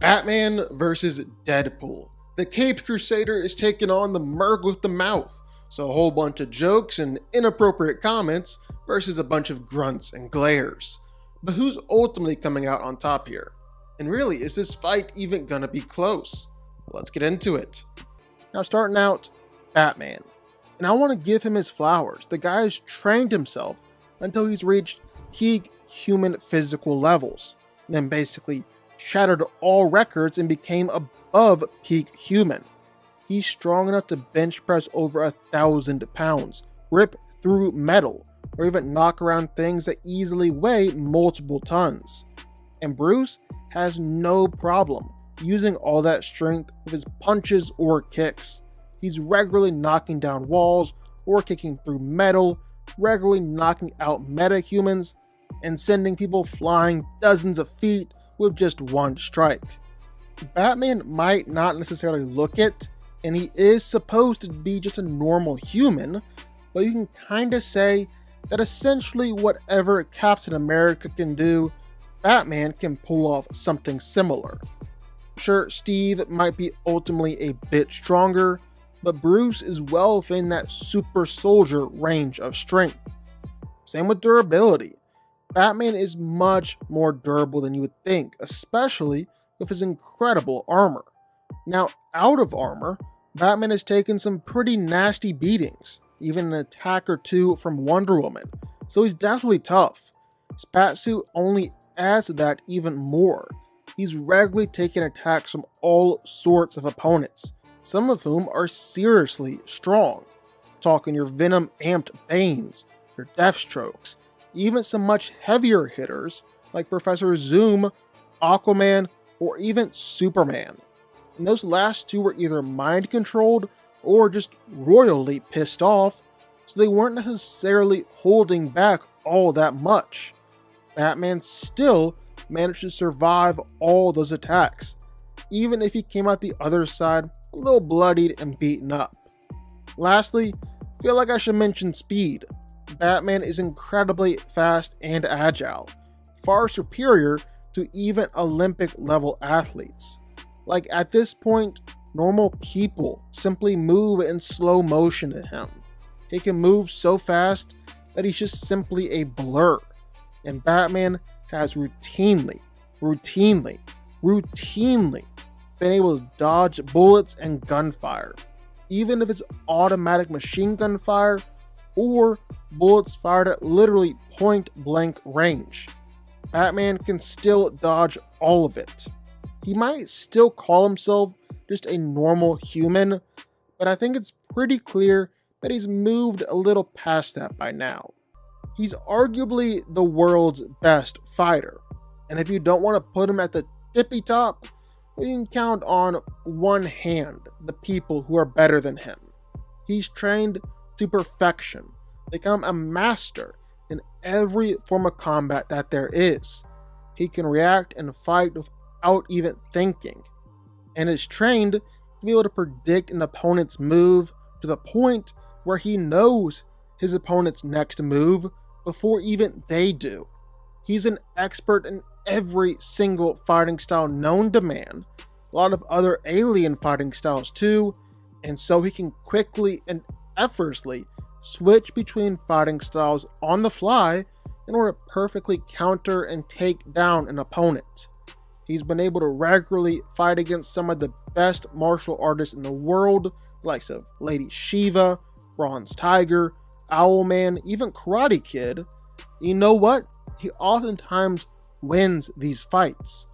Batman versus Deadpool. The Caped Crusader is taking on the Merc with the mouth, so a whole bunch of jokes and inappropriate comments versus a bunch of grunts and glares. But who's ultimately coming out on top here? And really, is this fight even gonna be close? Let's get into it. Now starting out, Batman. And I want to give him his flowers. The guy has trained himself until he's reached peak human physical levels, and then basically shattered all records and became above peak human. He's strong enough to bench press over 1,000 pounds, rip through metal, or even knock around things that easily weigh multiple tons. And Bruce has no problem using all that strength with his punches or kicks. He's regularly knocking down walls or kicking through metal, regularly knocking out metahumans, and sending people flying dozens of feet with just one strike. Batman might not necessarily look it, and he is supposed to be just a normal human, but you can kinda say that essentially whatever Captain America can do, Batman can pull off something similar. Sure, Steve might be ultimately a bit stronger, but Bruce is well within that super soldier range of strength. Same with durability. Batman is much more durable than you would think, especially with his incredible armor. Now, out of armor, Batman has taken some pretty nasty beatings, even an attack or two from Wonder Woman, so he's definitely tough. His batsuit only adds to that even more. He's regularly taking attacks from all sorts of opponents, some of whom are seriously strong. Talking your Venom amped Banes, your Deathstrokes, even some much heavier hitters like Professor Zoom, Aquaman, or even Superman. And those last two were either mind controlled or just royally pissed off, so they weren't necessarily holding back all that much. Batman still managed to survive all those attacks, even if he came out the other side a little bloodied and beaten up. Lastly, I feel like I should mention speed. Batman is incredibly fast and agile, far superior to even Olympic level athletes. Like at this point, normal people simply move in slow motion to him. He can move so fast that he's just simply a blur. And Batman has routinely been able to dodge bullets and gunfire, even if it's automatic machine gun fire or bullets fired at literally point blank range. Batman can still dodge all of it. He might still call himself just a normal human, but I think it's pretty clear that he's moved a little past that by now. He's arguably the world's best fighter, and if you don't want to put him at the tippy top, we can count on one hand the people who are better than him. He's trained to perfection, become a master in every form of combat that there is. He can react and fight without even thinking, and is trained to be able to predict an opponent's move to the point where he knows his opponent's next move before even they do. He's an expert in every single fighting style known to man, a lot of other alien fighting styles too, and so he can quickly and effortlessly switch between fighting styles on the fly in order to perfectly counter and take down an opponent. He's been able to regularly fight against some of the best martial artists in the world, the likes of Lady Shiva, Bronze Tiger, Owlman, even Karate Kid. You know what? He oftentimes wins these fights.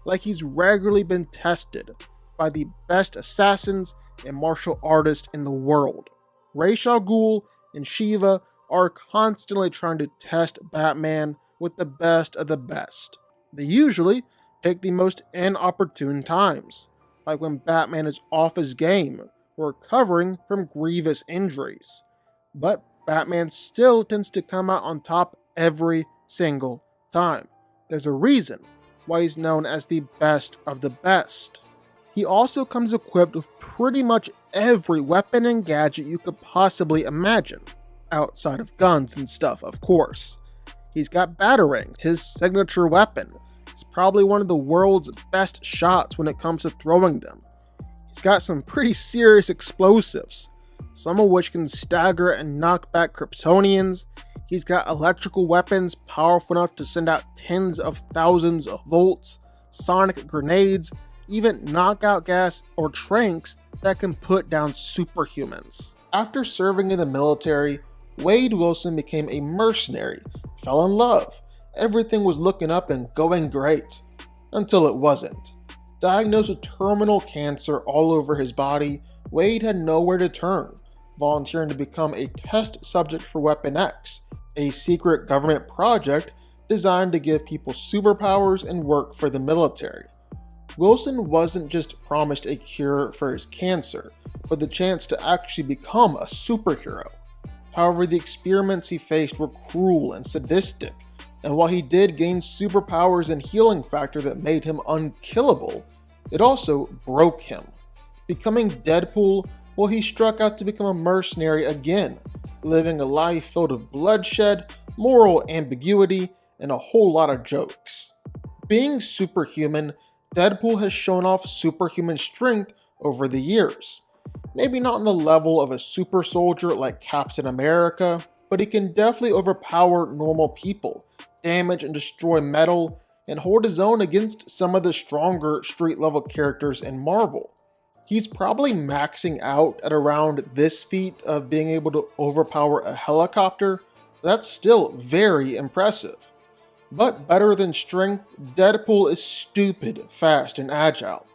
Like he's regularly been tested by the best assassins and martial artists in the world. Ra's al Ghul and Shiva are constantly trying to test Batman with the best of the best. They usually pick the most inopportune times, like when Batman is off his game or recovering from grievous injuries. But Batman still tends to come out on top every single time. There's a reason why he's known as the best of the best. He also comes equipped with pretty much every weapon and gadget you could possibly imagine, outside of guns and stuff, of course. He's got Batarang, his signature weapon, He's probably one of the world's best shots when it comes to throwing them. He's got some pretty serious explosives, some of which can stagger and knock back Kryptonians. He's got electrical weapons powerful enough to send out tens of thousands of volts, sonic grenades, even knockout gas or tranks that can put down superhumans. After serving in the military, Wade Wilson became a mercenary, fell in love. Everything was looking up and going great. Until it wasn't. Diagnosed with terminal cancer all over his body, Wade had nowhere to turn, volunteering to become a test subject for Weapon X, a secret government project designed to give people superpowers and work for the military. Wilson wasn't just promised a cure for his cancer, but the chance to actually become a superhero. However, the experiments he faced were cruel and sadistic, and while he did gain superpowers and healing factor that made him unkillable, it also broke him. Becoming Deadpool, well, he struck out to become a mercenary again, living a life filled with bloodshed, moral ambiguity, and a whole lot of jokes. Being superhuman, Deadpool has shown off superhuman strength over the years. Maybe not on the level of a super soldier like Captain America, but he can definitely overpower normal people, damage and destroy metal, and hold his own against some of the stronger street-level characters in Marvel. He's probably maxing out at around this feat of being able to overpower a helicopter. That's still very impressive. But better than strength, Deadpool is stupid, fast, and agile.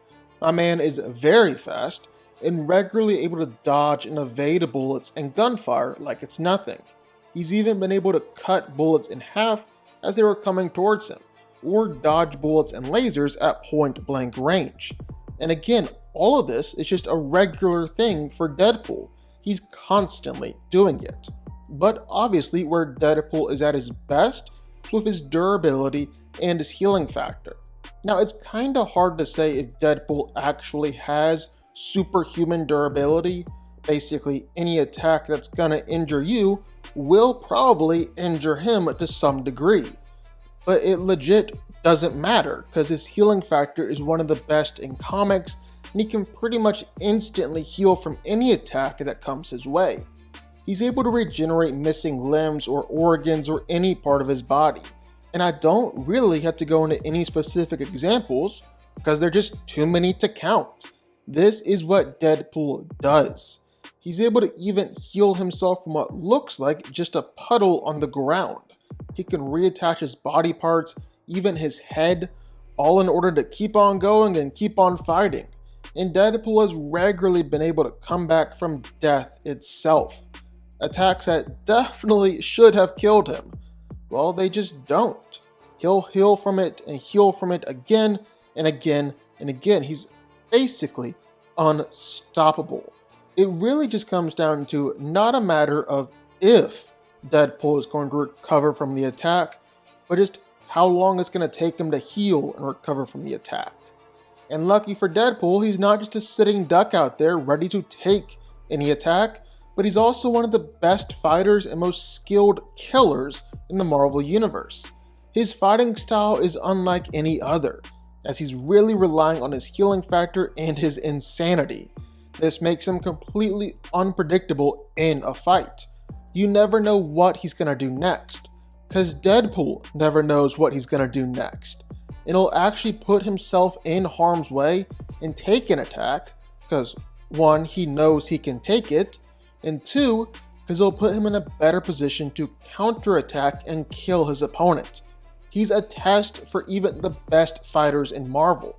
My man is very fast, and regularly able to dodge and evade bullets and gunfire like it's nothing. He's even been able to cut bullets in half as they were coming towards him, or dodge bullets and lasers at point-blank range. And again, all of this is just a regular thing for Deadpool. He's constantly doing it. But obviously where Deadpool is at his best is with his durability and his healing factor. Now it's kinda hard to say if Deadpool actually has superhuman durability. Basically any attack that's gonna injure you will probably injure him to some degree. But it legit doesn't matter because his healing factor is one of the best in comics, and he can pretty much instantly heal from any attack that comes his way. He's able to regenerate missing limbs or organs or any part of his body. And I don't really have to go into any specific examples because they're just too many to count. This is what Deadpool does. He's able to even heal himself from what looks like just a puddle on the ground. He can reattach his body parts, even his head, all in order to keep on going and keep on fighting. And Deadpool has regularly been able to come back from death itself. Attacks that definitely should have killed him. Well, they just don't. He'll heal from it and heal from it again and again and again. He's basically unstoppable. It really just comes down to not a matter of if Deadpool is going to recover from the attack, but just how long it's going to take him to heal and recover from the attack. And lucky for Deadpool, he's not just a sitting duck out there ready to take any attack, but he's also one of the best fighters and most skilled killers in the Marvel Universe. His fighting style is unlike any other, as he's really relying on his healing factor and his insanity. This makes him completely unpredictable in a fight. You never know what he's gonna do next, because Deadpool never knows what he's gonna do next. And he'll actually put himself in harm's way and take an attack, because 1, he knows he can take it, and 2, because it'll put him in a better position to counterattack and kill his opponent. He's a test for even the best fighters in Marvel.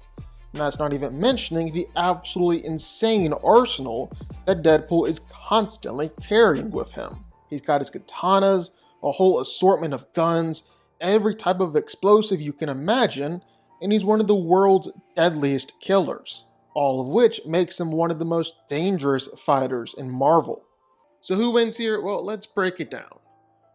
And that's not even mentioning the absolutely insane arsenal that Deadpool is constantly carrying with him. He's got his katanas, a whole assortment of guns, every type of explosive you can imagine, and he's one of the world's deadliest killers, all of which makes him one of the most dangerous fighters in Marvel. So who wins here? Well, let's break it down.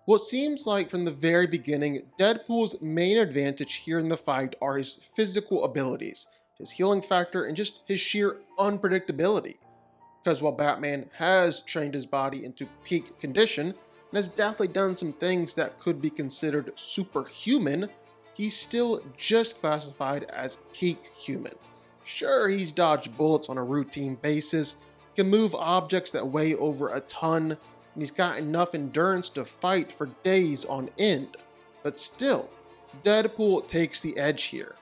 What seems like from the very beginning, Deadpool's main advantage here in the fight are his physical abilities, his healing factor, and just his sheer unpredictability. Because while Batman has trained his body into peak condition, and has definitely done some things that could be considered superhuman, he's still just classified as peak human. Sure, he's dodged bullets on a routine basis, can move objects that weigh over a ton, and he's got enough endurance to fight for days on end. But still, Deadpool takes the edge here.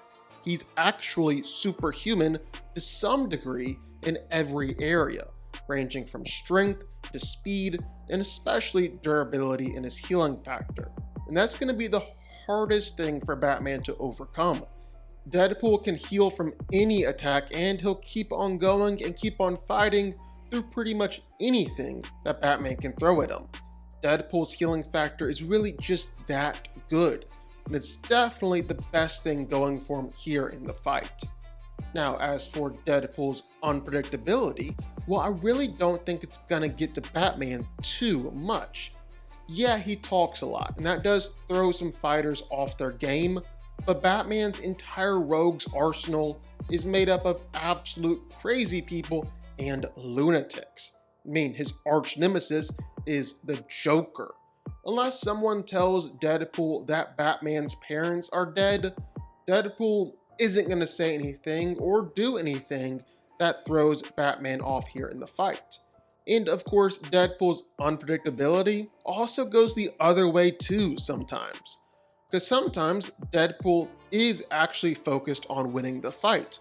He's actually superhuman to some degree in every area, ranging from strength to speed, and especially durability in his healing factor. And that's going to be the hardest thing for Batman to overcome. Deadpool can heal from any attack, and he'll keep on going and keep on fighting through pretty much anything that Batman can throw at him. Deadpool's healing factor is really just that good, and it's definitely the best thing going for him here in the fight. Now, as for Deadpool's unpredictability, well, I really don't think it's gonna get to Batman too much. Yeah, he talks a lot, and that does throw some fighters off their game, but Batman's entire rogues arsenal is made up of absolute crazy people and lunatics. I mean, his arch nemesis is the Joker. Unless someone tells Deadpool that Batman's parents are dead, Deadpool isn't going to say anything or do anything that throws Batman off here in the fight. And of course, Deadpool's unpredictability also goes the other way too sometimes. Because sometimes Deadpool is actually focused on winning the fight.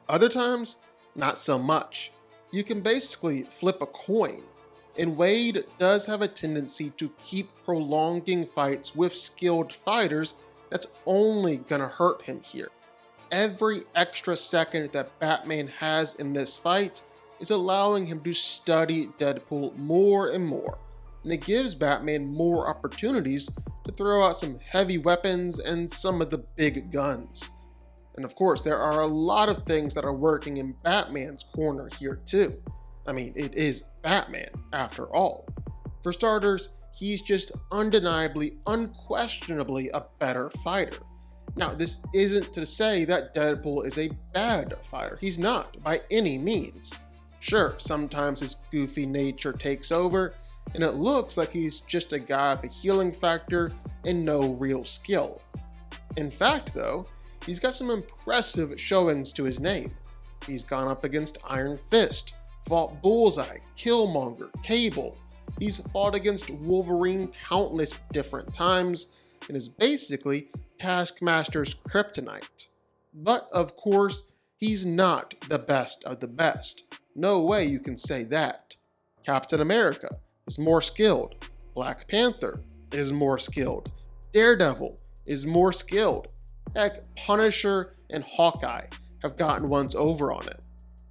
Other times, not so much. You can basically flip a coin, and Wade does have a tendency to keep prolonging fights with skilled fighters that's only gonna hurt him here. Every extra second that Batman has in this fight is allowing him to study Deadpool more and more, and it gives Batman more opportunities to throw out some heavy weapons and some of the big guns. And of course, there are a lot of things that are working in Batman's corner here too. I mean, it is Batman after all. For starters, he's just undeniably, unquestionably a better fighter. Now, this isn't to say that Deadpool is a bad fighter. He's not, by any means. Sure, sometimes his goofy nature takes over, and it looks like he's just a guy with a healing factor and no real skill. In fact, though, he's got some impressive showings to his name. He's gone up against Iron Fist, fought Bullseye, Killmonger, Cable. He's fought against Wolverine countless different times, and is basically Taskmaster's kryptonite. But of course, he's not the best of the best. No way you can say that. Captain America is more skilled. Black Panther is more skilled. Daredevil is more skilled. Heck, Punisher and Hawkeye have gotten ones over on it.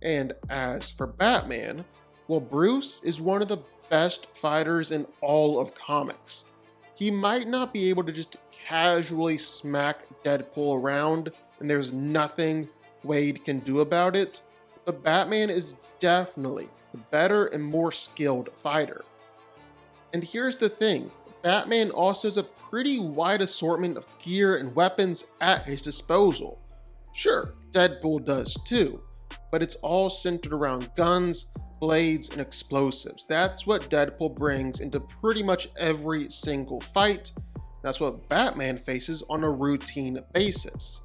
And as for Batman, well, Bruce is one of the best fighters in all of comics. He might not be able to just casually smack Deadpool around and there's nothing Wade can do about it, but Batman is definitely the better and more skilled fighter. And here's the thing, Batman also has a pretty wide assortment of gear and weapons at his disposal. Sure, Deadpool does too, but it's all centered around guns, blades, and explosives. That's what Deadpool brings into pretty much every single fight. That's what Batman faces on a routine basis.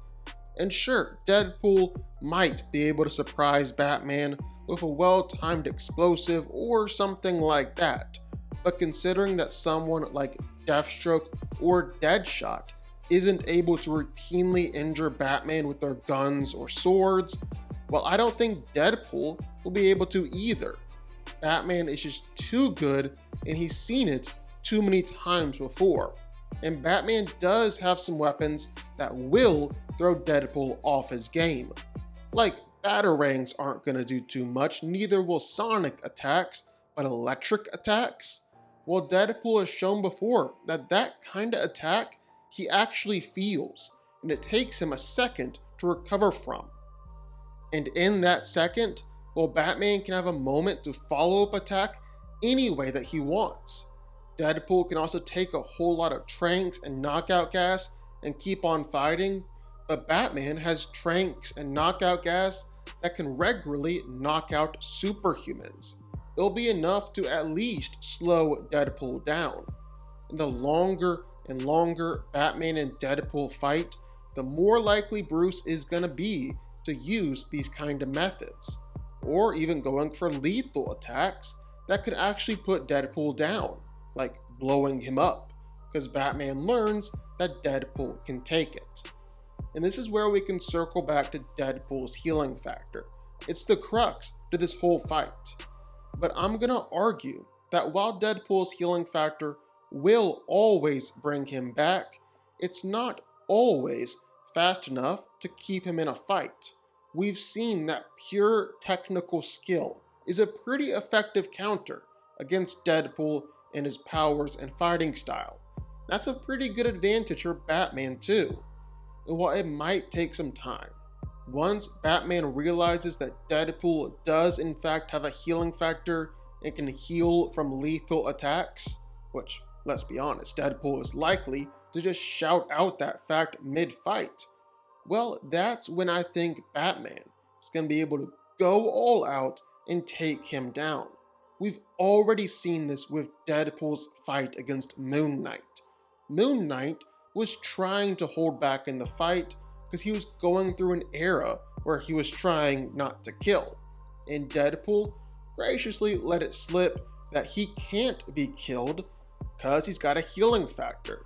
And sure, Deadpool might be able to surprise Batman with a well-timed explosive or something like that, but considering that someone like Deathstroke or Deadshot isn't able to routinely injure Batman with their guns or swords, well, I don't think Deadpool will be able to either. Batman is just too good, and he's seen it too many times before. And Batman does have some weapons that will throw Deadpool off his game. Like, batarangs aren't going to do too much, neither will sonic attacks, but electric attacks? Well, Deadpool has shown before that that kind of attack he actually feels, and it takes him a second to recover from. And in that second, well, Batman can have a moment to follow-up attack any way that he wants. Deadpool can also take a whole lot of tranks and knockout gas and keep on fighting, but Batman has tranks and knockout gas that can regularly knock out superhumans. It'll be enough to at least slow Deadpool down. And the longer and longer Batman and Deadpool fight, the more likely Bruce is going to be to use these kind of methods, or even going for lethal attacks that could actually put Deadpool down, like blowing him up, because Batman learns that Deadpool can take it. And this is where we can circle back to Deadpool's healing factor. It's the crux to this whole fight. But I'm gonna argue that while Deadpool's healing factor will always bring him back, it's not always fast enough to keep him in a fight. We've seen that pure technical skill is a pretty effective counter against Deadpool and his powers and fighting style. That's a pretty good advantage for Batman too. And while it might take some time, once Batman realizes that Deadpool does in fact have a healing factor and can heal from lethal attacks, which, let's be honest, Deadpool is likely to just shout out that fact mid-fight, well, that's when I think Batman is going to be able to go all out and take him down. We've already seen this with Deadpool's fight against Moon Knight. Moon Knight was trying to hold back in the fight because he was going through an era where he was trying not to kill. And Deadpool graciously let it slip that he can't be killed because he's got a healing factor.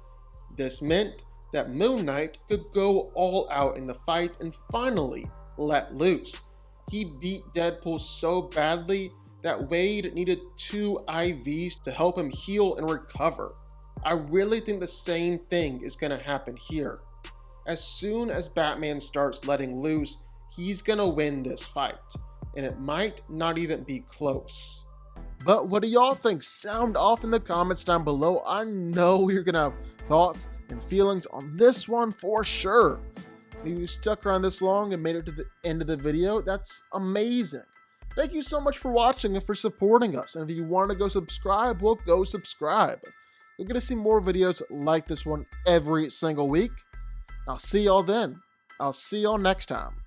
This meant that Moon Knight could go all out in the fight and finally let loose. He beat Deadpool so badly that Wade needed 2 IVs to help him heal and recover. I really think the same thing is going to happen here. As soon as Batman starts letting loose, he's going to win this fight, and it might not even be close. But what do y'all think? Sound off in the comments down below. I know you're going to have thoughts and feelings on this one for sure. If you stuck around this long and made it to the end of the video, that's amazing. Thank you so much for watching and for supporting us. And if you want to go subscribe, well, go subscribe. You're going to see more videos like this one every single week. I'll see y'all then. I'll see y'all next time.